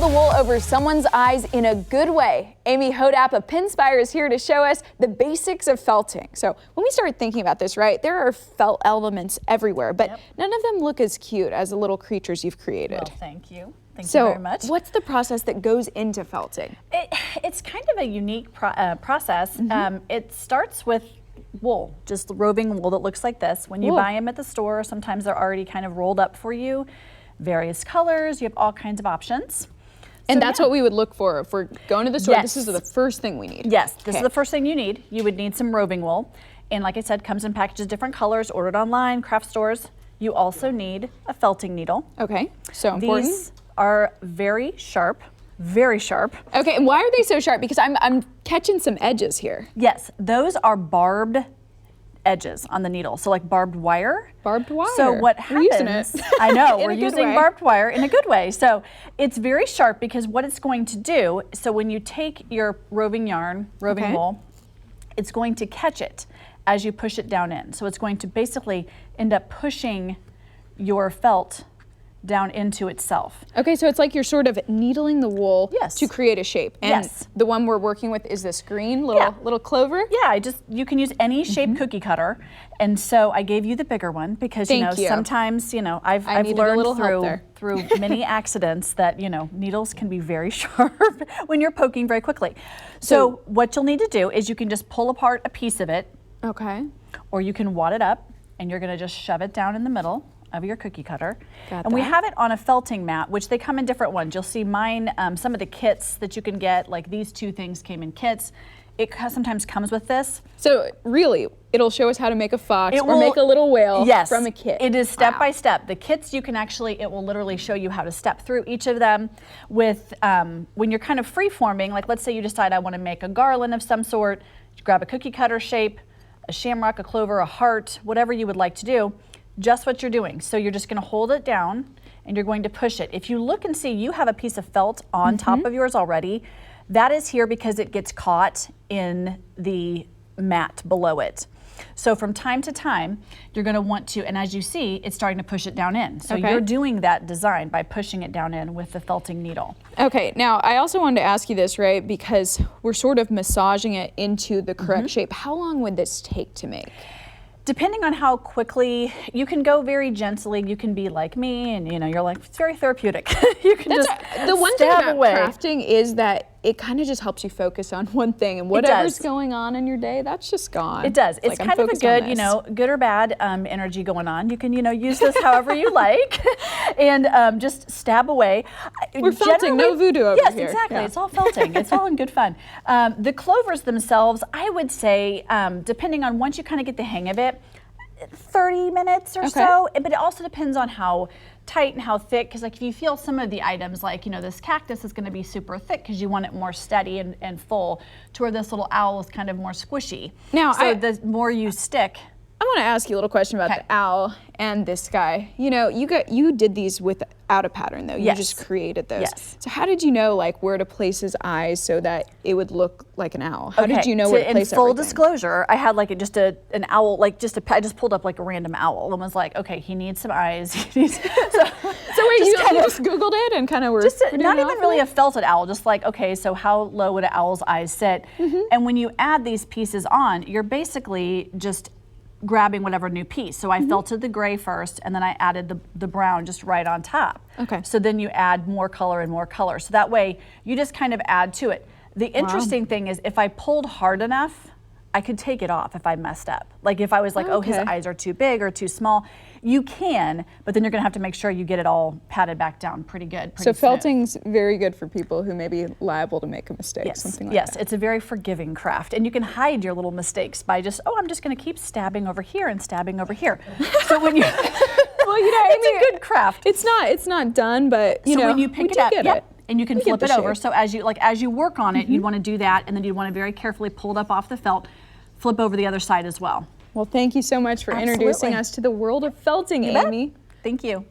the wool over someone's eyes in a good way. Amy Hodapp of Pinspire is here to show us the basics of felting. So when we started thinking about this, right, there are felt elements everywhere, but none of them look as cute as the little creatures you've created. Well, thank you. Thank you very much. What's the process that goes into felting? It's kind of a unique process. It starts with wool, just roving wool that looks like this. When you buy them at the store, sometimes they're already kind of rolled up for you. Various colors, you have all kinds of options. And that's what we would look for if we're going to the store. Yes. This is the first thing we need. Yes, this is the first thing you need. You would need some roving wool. And like I said, comes in packages, different colors, ordered online, craft stores. You also need a felting needle. Okay, so important. These are very sharp, very sharp. Okay, and why are they so sharp? Because I'm catching some edges here. Yes, those are barbed edges on the needle, so like barbed wire. Barbed wire. So what happens? We're using it. I know, we're using barbed wire in a good way. So it's very sharp because what it's going to do, so when you take your roving yarn, roving wool, it's going to catch it as you push it down in. So it's going to basically end up pushing your felt down into itself. Okay, so it's like you're sort of needling the wool to create a shape. And the one we're working with is this green little clover? Yeah, you can use any shape cookie cutter. And so I gave you the bigger one because sometimes, I've learned through many accidents that, needles can be very sharp when you're poking very quickly. So what you'll need to do is you can just pull apart a piece of it. Okay. Or you can wad it up and you're gonna just shove it down in the middle of your cookie cutter. And we have it on a felting mat, which they come in different ones. You'll see mine, some of the kits that you can get, like these two things came in kits. It sometimes comes with this. So really, it'll show us how to make a fox or make a little whale from a kit. It is step by step. The kits you can it will literally show you how to step through each of them with, when you're kind of free forming, like let's say you decide I want to make a garland of some sort, you grab a cookie cutter shape, a shamrock, a clover, a heart, whatever you would like to do. Just what you're doing. So you're just going to hold it down and you're going to push it. If you look and see, you have a piece of felt on top of yours already. That is here because it gets caught in the mat below it. So from time to time, you're going to want to, and as you see, it's starting to push it down in. So you're doing that design by pushing it down in with the felting needle. Okay, now I also wanted to ask you this, right? Because we're sort of massaging it into the correct shape. How long would this take to make? Depending on how quickly, you can go very gently. You can be like me and you're like, it's very therapeutic. You can the one thing about crafting is that it kind of just helps you focus on one thing, and whatever's going on in your day, that's just gone. It does. It's kind of a good, good or bad energy going on. You can, use this however you like and just stab away. We're felting, no voodoo over here. Yes, exactly. It's all felting. It's all in good fun. The clovers themselves, I would say, depending on once you kind of get the hang of it, 30 minutes or so, but it also depends on how tight and how thick, because like if you feel some of the items, like this cactus is going to be super thick because you want it more steady and full, to where this little owl is kind of more squishy. Now, so the more you stick. I want to ask you a little question about the owl and this guy. You did these without a pattern though. You just created those. So how did you know where to place his eyes so that it would look like an owl? How did you know where to place everything? In full disclosure, I had an owl, I just pulled up like a random owl and was like, okay, he needs some eyes. So wait, you just Googled it and kind of were not even really a felted owl, just like, okay, so how low would an owl's eyes sit? And when you add these pieces on, you're basically just grabbing whatever new piece. So I felted the gray first, and then I added the brown just right on top. Okay. So then you add more color and more color. So that way you just kind of add to it. The interesting thing is if I pulled hard enough, I could take it off if I messed up. Like if I was like, oh, his eyes are too big or too small, you can, but then you're gonna have to make sure you get it all patted back down pretty good. So felting's very good for people who may be liable to make a mistake, something like that. Yes, it's a very forgiving craft. And you can hide your little mistakes by just, I'm just gonna keep stabbing over here and stabbing over here. So when you, it's a good craft. It's not done, but when you pick it up, and you can flip it over. So as you work on it, you'd want to do that, and then you'd want to very carefully pull it up off the felt, flip over the other side as well. Well, thank you so much for introducing us to the world of felting, Amy. Thank you.